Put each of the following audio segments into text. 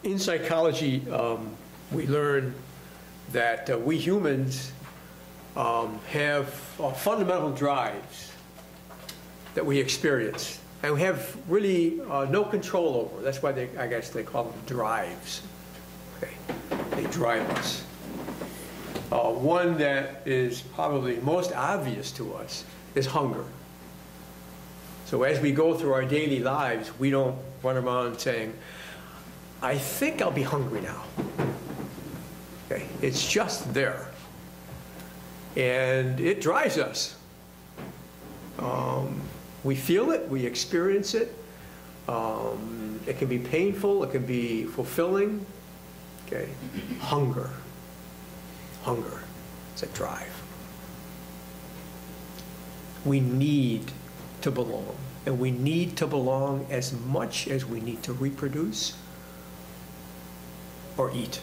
In psychology, we learn that we humans have fundamental drives that we experience, and we have really no control over. That's why I guess they call them drives. Okay. They drive us. One that is probably most obvious to us is hunger. So as we go through our daily lives, we don't run around saying, I think I'll be hungry now. Okay. It's just there. And it drives us. We feel it, we experience it. It can be painful, it can be fulfilling. Okay. Hunger. Hunger. It's a drive. We need to belong. And we need to belong as much as we need to reproduce or eat.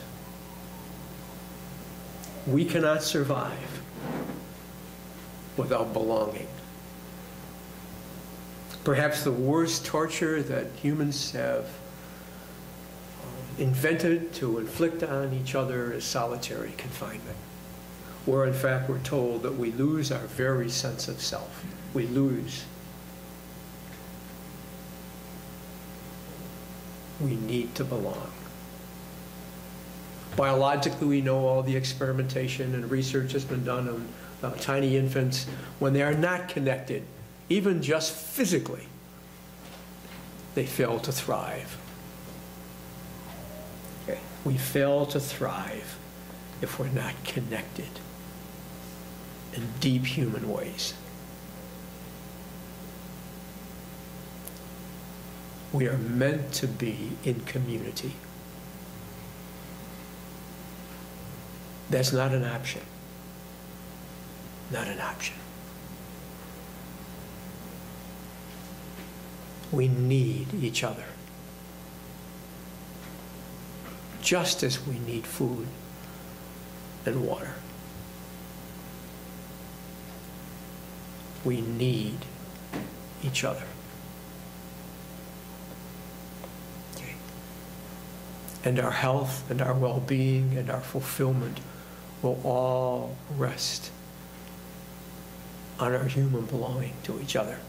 We cannot survive without belonging. Perhaps the worst torture that humans have invented to inflict on each other is solitary confinement, where in fact we're told that we lose our very sense of self. We lose. We need to belong. Biologically, we know all the experimentation and research has been done on tiny infants. When they are not connected, even just physically, they fail to thrive. Okay. We fail to thrive if we're not connected in deep human ways. We are meant to be in community. That's not an option. Not an option. We need each other. Just as we need food and water. We need each other. Okay. And our health and our well-being and our fulfillment will all rest on our human belonging to each other.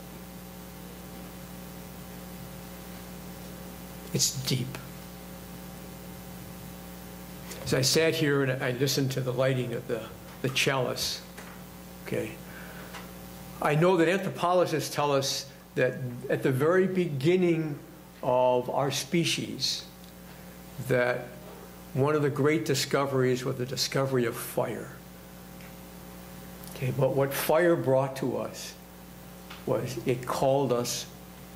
It's deep. As I sat here and I listened to the lighting of the chalice, okay, I know that anthropologists tell us that at the very beginning of our species, that one of the great discoveries was the discovery of fire. Okay, but what fire brought to us was it called us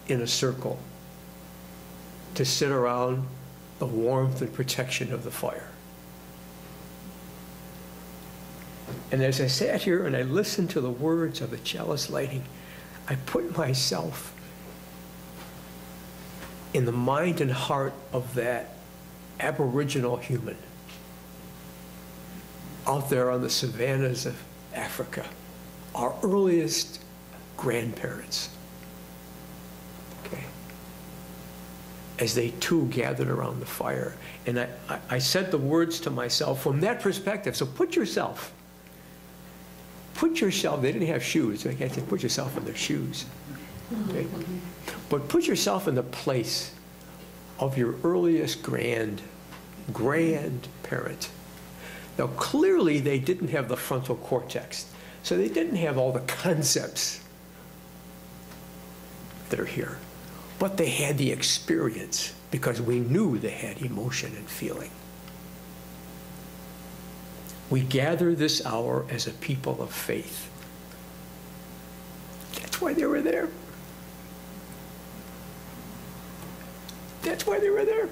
in a circle to sit around the warmth and protection of the fire. And as I sat here and I listened to the words of the chalice lighting, I put myself in the mind and heart of that Aboriginal human out there on the savannas of Africa, our earliest grandparents, okay, as they too gathered around the fire. And I said the words to myself from that perspective. So put yourself, they didn't have shoes, so I can't say put yourself in their shoes, okay? But put yourself in the place of your earliest grandparent. Now clearly they didn't have the frontal cortex, so they didn't have all the concepts that are here, but they had the experience because we knew they had emotion and feeling. We gather this hour as a people of faith. That's why they were there. That's why they were there.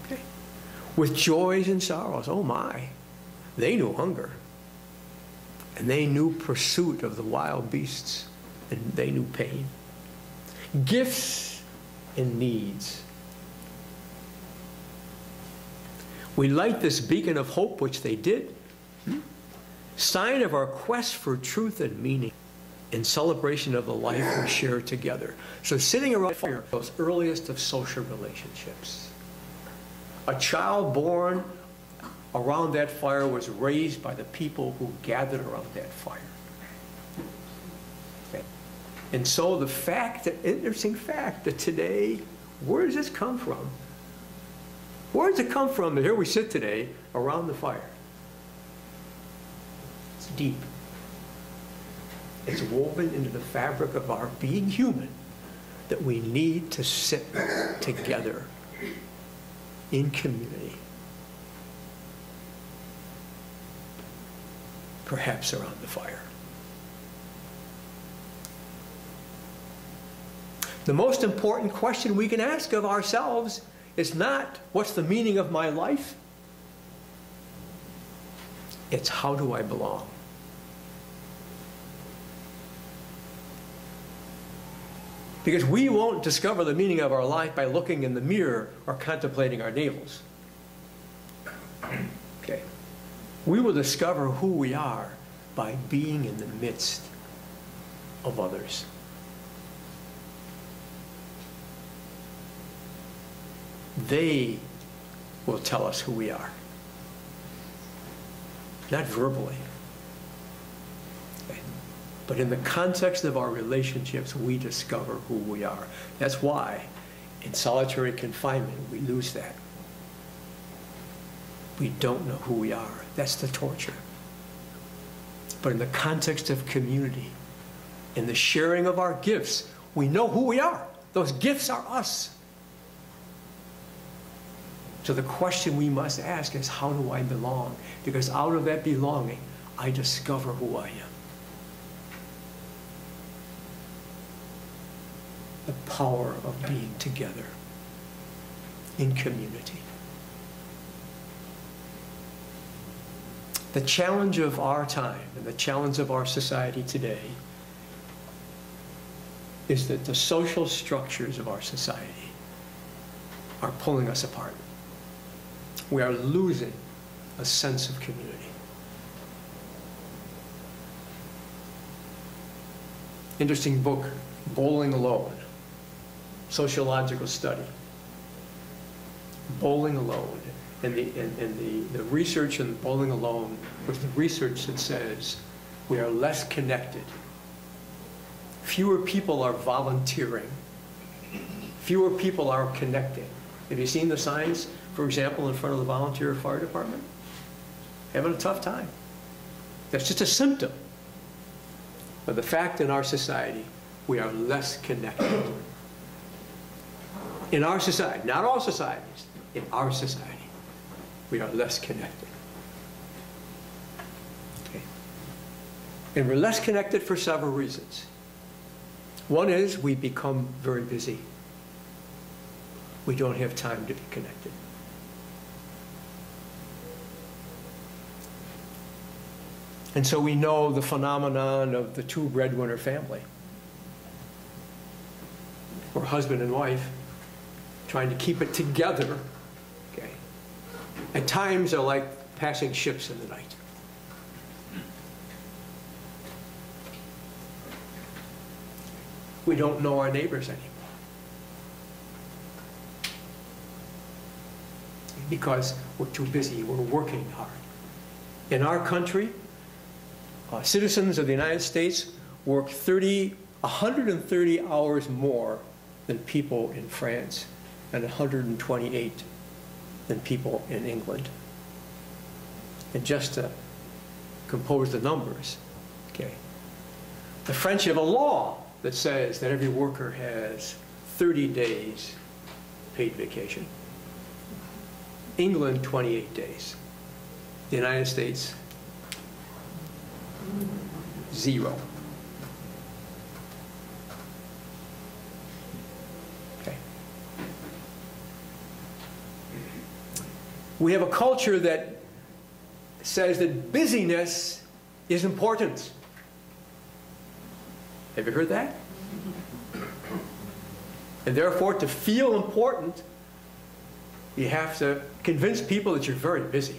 Okay. With joys and sorrows, oh my. They knew hunger. And they knew pursuit of the wild beasts. And they knew pain. Gifts and needs. We light this beacon of hope, which they did. Sign of our quest for truth and meaning. in celebration of the life we share together. So sitting around the fire, those earliest of social relationships. A child born around that fire was raised by the people who gathered around that fire. Okay. And so the fact, that interesting fact, that today, where does this come from? Where does it come from that here we sit today around the fire? It's deep. It's woven into the fabric of our being human, that we need to sit together in community, perhaps around the fire. The most important question we can ask of ourselves is not, what's the meaning of my life? It's, how do I belong? Because we won't discover the meaning of our life by looking in the mirror or contemplating our navels. Okay. We will discover who we are by being in the midst of others. They will tell us who we are, not verbally. But in the context of our relationships, we discover who we are. That's why in solitary confinement, we lose that. We don't know who we are. That's the torture. But in the context of community, in the sharing of our gifts, we know who we are. Those gifts are us. So the question we must ask is, how do I belong? Because out of that belonging, I discover who I am. The power of being together in community. The challenge of our time and the challenge of our society today is that the social structures of our society are pulling us apart. We are losing a sense of community. Interesting book, Bowling Alone. Sociological study. Bowling Alone. And the research in Bowling Alone was the research that says we are less connected. Fewer people are volunteering. Fewer people are connecting. Have you seen the signs, for example, in front of the volunteer fire department? Having a tough time. That's just a symptom of the fact in our society we are less connected. In our society, not all societies, in our society, we are less connected. Okay. And we're less connected for several reasons. One is we become very busy. We don't have time to be connected. And so we know the phenomenon of the two breadwinner family, or husband and wife, trying to keep it together, okay? At times are like passing ships in the night. We don't know our neighbors anymore. Because we're too busy, we're working hard. In our country, citizens of the United States work 130 hours more than people in France, and 128 than people in England. And just to compose the numbers, okay, the French have a law that says that every worker has 30 days paid vacation. England, 28 days. The United States, 0. Okay. We have a culture that says that busyness is important. Have you heard that? And therefore, to feel important, you have to convince people that you're very busy.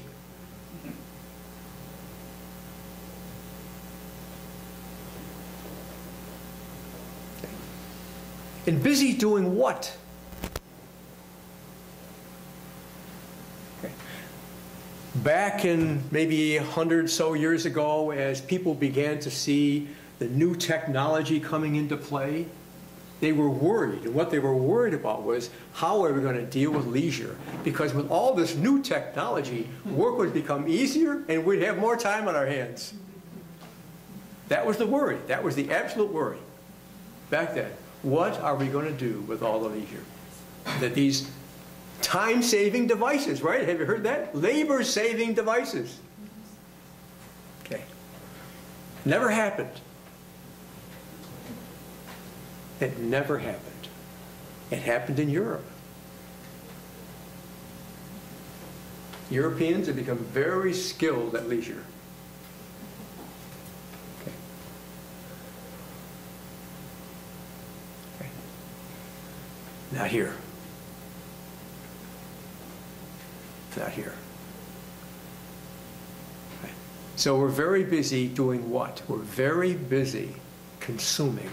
And busy doing what? Okay. Back in maybe 100 so years ago, as people began to see the new technology coming into play, they were worried. And what they were worried about was, how are we going to deal with leisure? Because with all this new technology, work would become easier and we'd have more time on our hands. That was the worry. That was the absolute worry back then. What are we going to do with all the leisure? That these time-saving devices, right? Have you heard that? Labor-saving devices. Okay. Never happened. It never happened. It happened in Europe. Europeans have become very skilled at leisure. Okay. Okay. Not here. Not here. Okay. So we're very busy doing what? We're very busy consuming.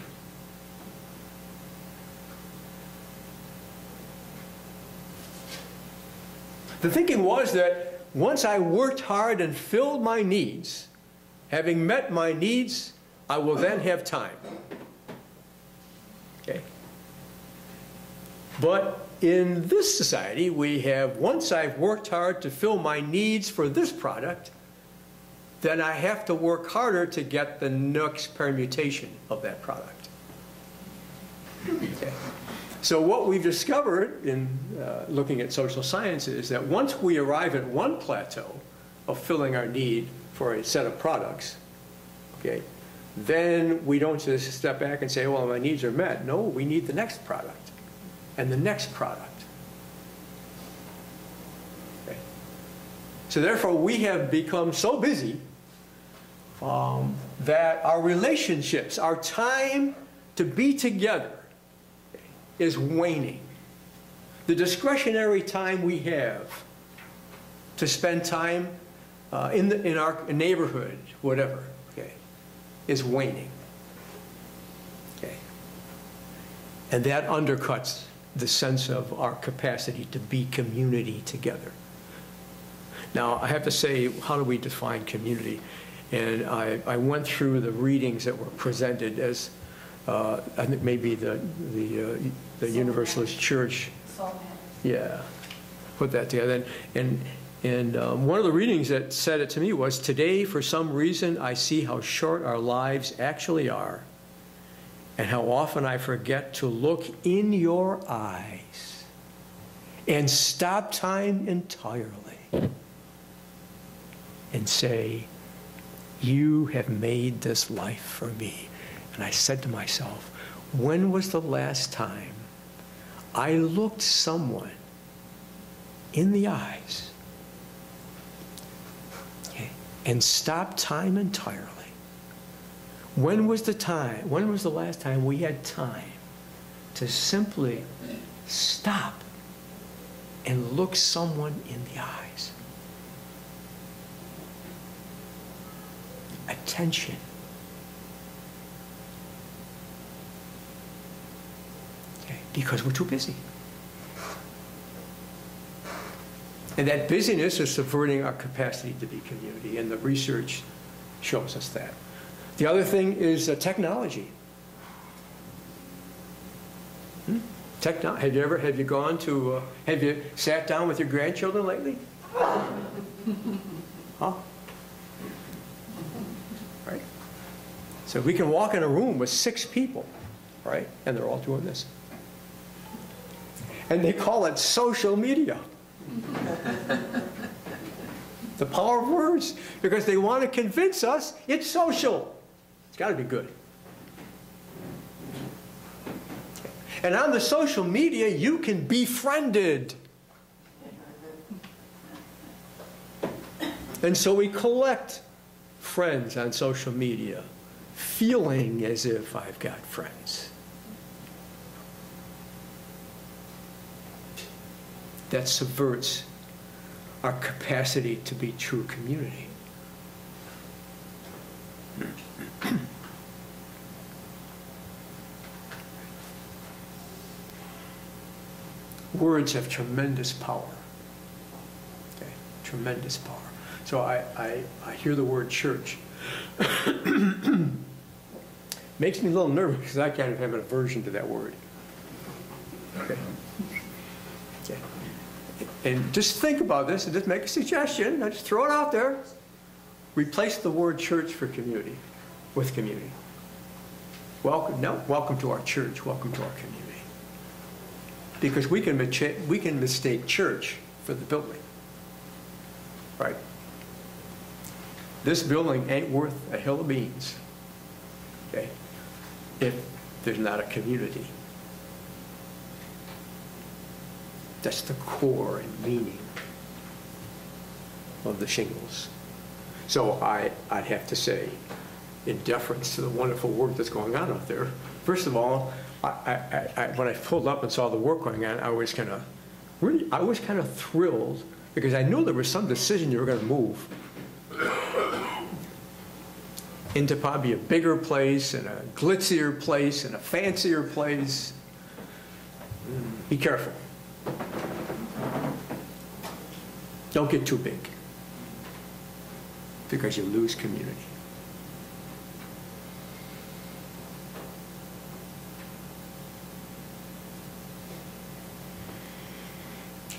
The thinking was that once I worked hard and filled my needs, having met my needs, I will then have time. Okay? But in this society, we have, once I've worked hard to fill my needs for this product, then I have to work harder to get the next permutation of that product. Okay. So what we've discovered in looking at social science is that once we arrive at one plateau of filling our need for a set of products, okay, then we don't just step back and say, well, my needs are met. No, we need the next product and the next product. Okay. So therefore, we have become so busy that our relationships, our time to be together, is waning. The discretionary time we have to spend time in our neighborhood, whatever, okay, is waning. Okay. And that undercuts the sense of our capacity to be community together. Now, I have to say, how do we define community? And I went through the readings that were presented as I think maybe the Universalist Church, yeah, put that together. And one of the readings that said it to me was, today, for some reason, I see how short our lives actually are, and how often I forget to look in your eyes and stop time entirely and say, you have made this life for me. And I said to myself, when was the last time I looked someone in the eyes, okay, and stopped time entirely? When was the last time we had time to simply stop and look someone in the eyes? Attention. Because we're too busy. And that busyness is subverting our capacity to be community, and the research shows us that. The other thing is technology. Have you gone to, have you sat down with your grandchildren lately? Huh? Right? So we can walk in a room with 6 people, right? And they're all doing this. And they call it social media. The power of words, because they want to convince us it's social. It's got to be good. And on the social media, you can be friended. And so we collect friends on social media, feeling as if I've got friends. That subverts our capacity to be true community. Words have tremendous power. Okay? Tremendous power. So I hear the word church. Makes me a little nervous because I kind of have an aversion to that word. Okay. Okay. And just think about this and just make a suggestion. I just throw it out there. Replace the word church for community with community. Welcome, no, welcome to our church. Welcome to our community. Because we can mistake church for the building, right? This building ain't worth a hill of beans, okay, if there's not a community. That's the core and meaning of the shingles. So I'd have to say, in deference to the wonderful work that's going on out there, first of all, when I pulled up and saw the work going on, I was kind of thrilled because I knew there was some decision you were going to move into probably a bigger place and a glitzier place and a fancier place. Be careful. Don't get too big because you lose community.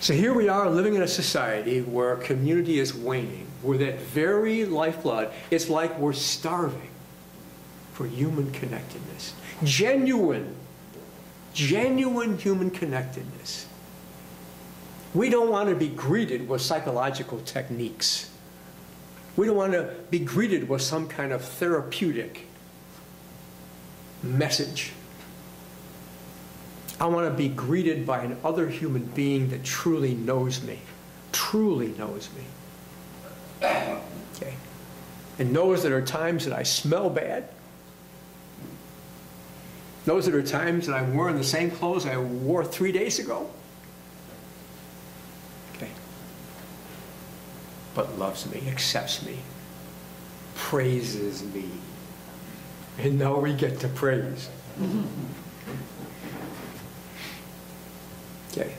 So here we are living in a society where community is waning, where that very lifeblood, it's like we're starving for human connectedness. Genuine human connectedness. We don't want to be greeted with psychological techniques. We don't want to be greeted with some kind of therapeutic message. I want to be greeted by an other human being that truly knows me, okay, and knows there are times that I smell bad, knows there are times that I'm wearing the same clothes I wore 3 days ago, okay, but loves me, accepts me, praises me, and now we get to praise. Okay.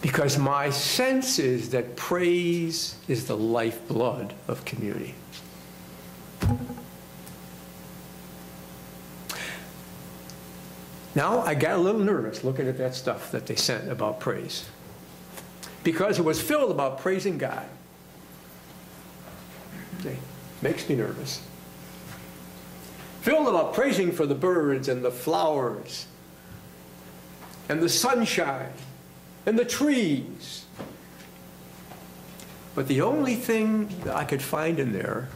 Because my sense is that praise is the lifeblood of community. Now, I got a little nervous looking at that stuff that they sent about praise. Because it was filled about praising God. Okay. Makes me nervous. Filled about praising for the birds and the flowers and the sunshine, and the trees. But the only thing that I could find in there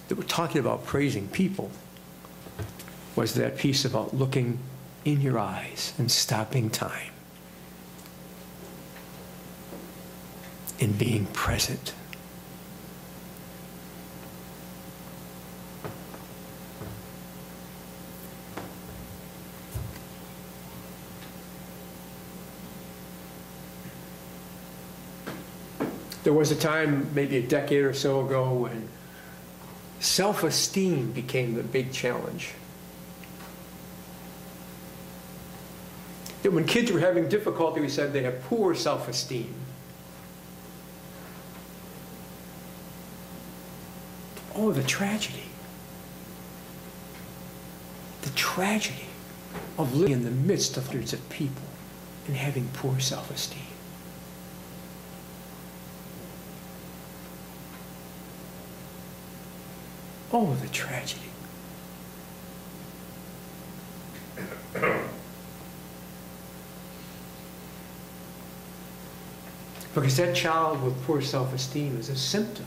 that were talking about praising people was that piece about looking in your eyes and stopping time and being present. There was a time, maybe a decade or so ago, when self-esteem became the big challenge. That when kids were having difficulty, we said they have poor self-esteem. Oh, the tragedy. The tragedy of living in the midst of hundreds of people and having poor self-esteem. Oh, the tragedy. Because that child with poor self-esteem is a symptom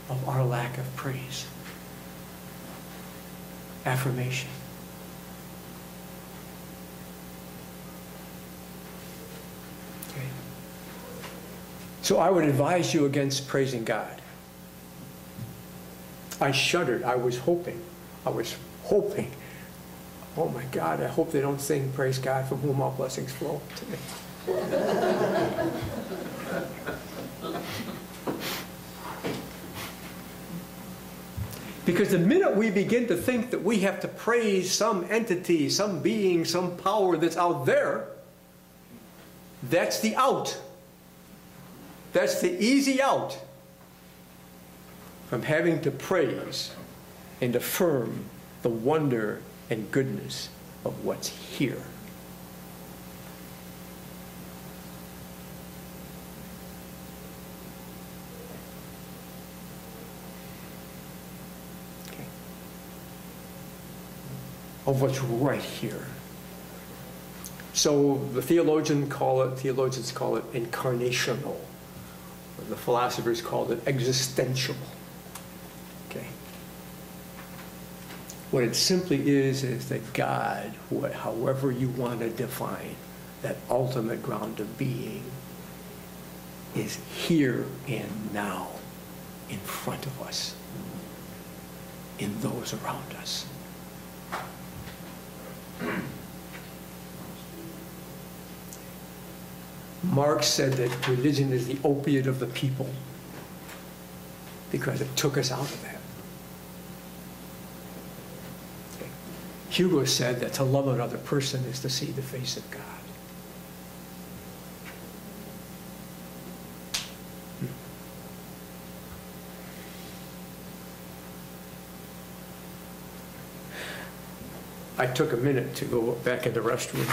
of our lack of praise, affirmation. Okay. So I would advise you against praising God. I shuddered. I was hoping. Oh my God, I hope they don't sing Praise God from whom all blessings flow today. Because the minute we begin to think that we have to praise some entity, some being, some power that's out there, that's the out. That's the easy out from having to praise and affirm the wonder and goodness of what's here. Okay. Of what's right here. So the theologians call it incarnational. The philosophers called it existential. Okay. What it simply is that God, however you want to define that ultimate ground of being, is here and now in front of us, in those around us. Marx said that religion is the opiate of the people because it took us out of that. Okay. Hugo said that to love another person is to see the face of God. I took a minute to go back in the restroom,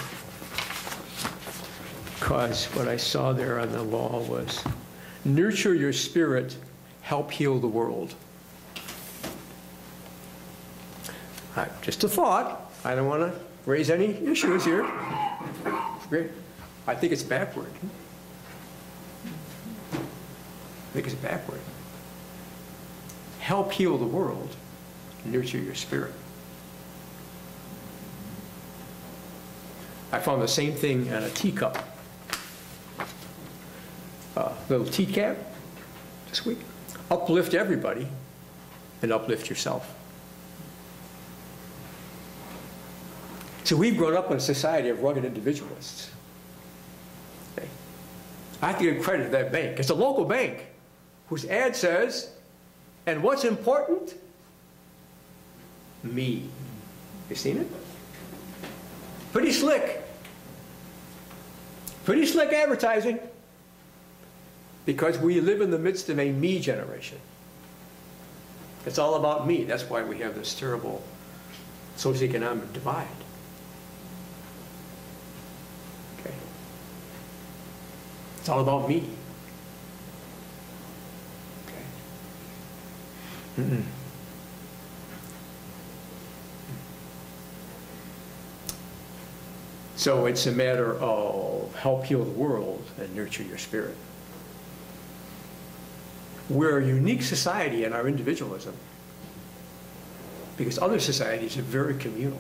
because what I saw there on the wall was, nurture your spirit, help heal the world. Just a thought. I don't want to raise any issues here. Great. I think it's backward. I think it's backward. Help heal the world, nurture your spirit. I found the same thing on a teacup. Little tea cap this week. Uplift everybody and uplift yourself. So we've grown up in a society of rugged individualists. Okay. I have to give credit to that bank. It's a local bank whose ad says, and what's important? Me. You seen it? Pretty slick. Pretty slick advertising. Because we live in the midst of a me generation. It's all about me. That's why we have this terrible socioeconomic divide. Okay. It's all about me. Okay. Mm-mm. So it's a matter of help heal the world and nurture your spirit. We're a unique society in our individualism because other societies are very communal.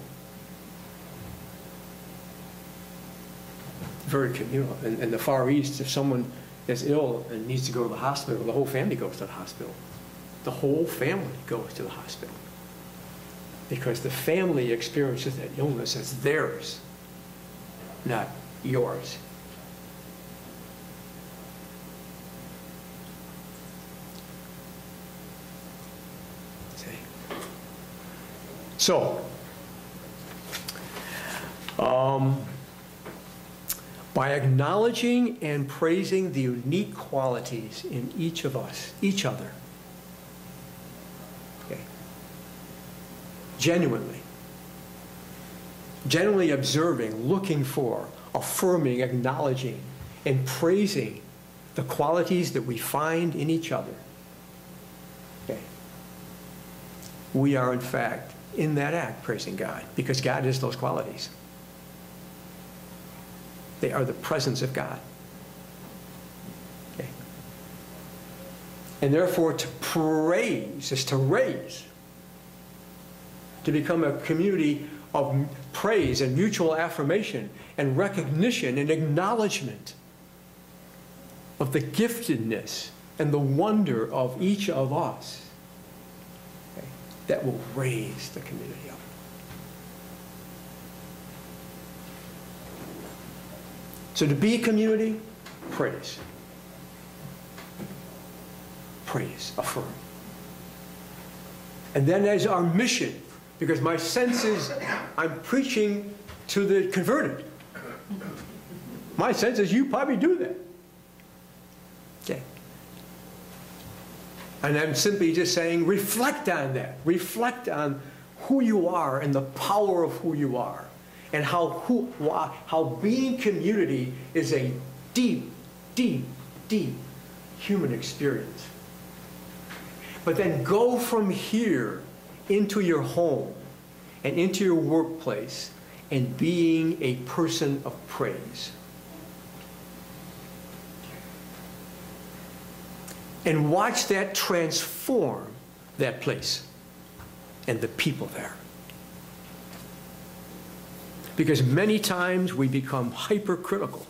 Very communal. In the Far East, if someone is ill and needs to go to the hospital, the whole family goes to the hospital. The whole family goes to the hospital because the family experiences that illness as theirs, not yours. So, by acknowledging and praising the unique qualities in each of us, each other, okay, genuinely observing, looking for, affirming, acknowledging, and praising the qualities that we find in each other, okay, we are in fact in that act praising God, because God is those qualities. They are the presence of God. Okay. And therefore to praise is to raise, to become a community of praise and mutual affirmation and recognition and acknowledgement of the giftedness and the wonder of each of us. That will raise the community up. So to be a community, praise. Praise, affirm. And then there's our mission, because my sense is I'm preaching to the converted. My sense is you probably do that. Okay. And I'm simply just saying, reflect on that. Reflect on who you are and the power of who you are. And how being community is a deep, deep, deep human experience. But then go from here into your home and into your workplace and being a person of praise. And watch that transform that place and the people there. Because many times we become hypercritical.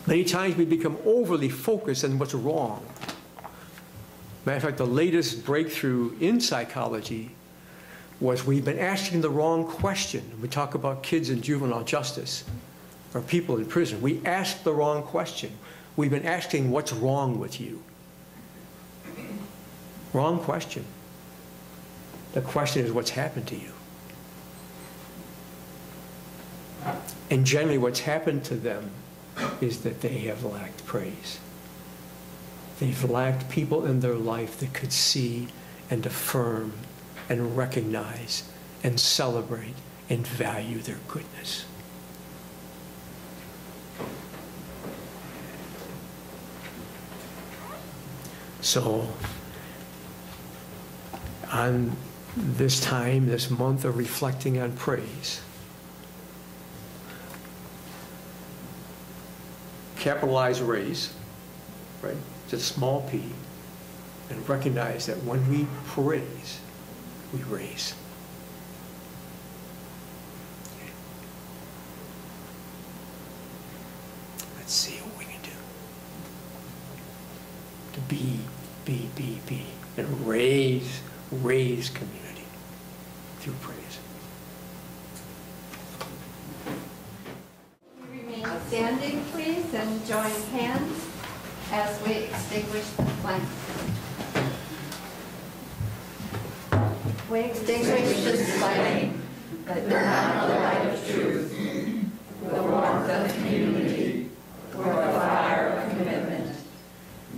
Many times we become overly focused on what's wrong. Matter of fact, the latest breakthrough in psychology was we've been asking the wrong question. We talk about kids in juvenile justice or people in prison. We ask the wrong question. We've been asking, what's wrong with you? Wrong question. The question is, what's happened to you? And generally what's happened to them is that they have lacked praise. They've lacked people in their life that could see and affirm and recognize and celebrate and value their goodness. So, on this time, this month of reflecting on praise, capitalize raise, right? Just small p, and recognize that when we praise, we raise. Okay. Let's see what we can do. To be, and raise community through praise. We remain standing, please, and join hands as we extinguish the flame. We extinguish this flame, but not the light of truth, the warmth of community, or the fire of commitment.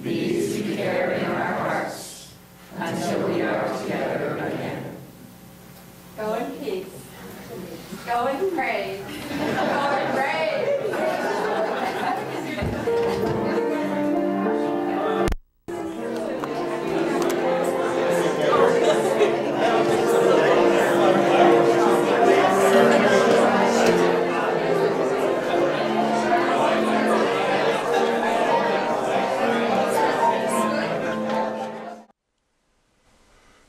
These we carry in our hearts until we are together again. Go in peace. Go in praise. Go in praise.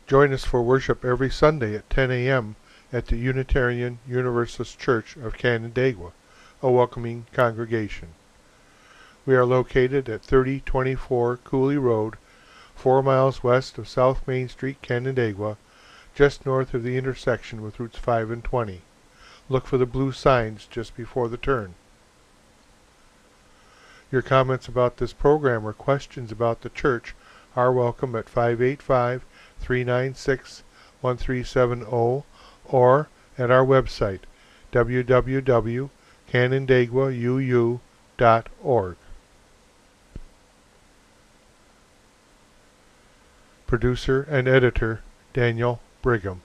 Join us for worship every Sunday at 10 a.m. at the Unitarian Universalist Church of Canandaigua, a welcoming congregation. We are located at 3024 Cooley Road, 4 miles west of South Main Street, Canandaigua, just north of the intersection with Routes 5 and 20. Look for the blue signs just before the turn. Your comments about this program or questions about the church are welcome at 585-396-1370 or at our website, www.canandaiguauu.org. Producer and editor, Daniel Brigham.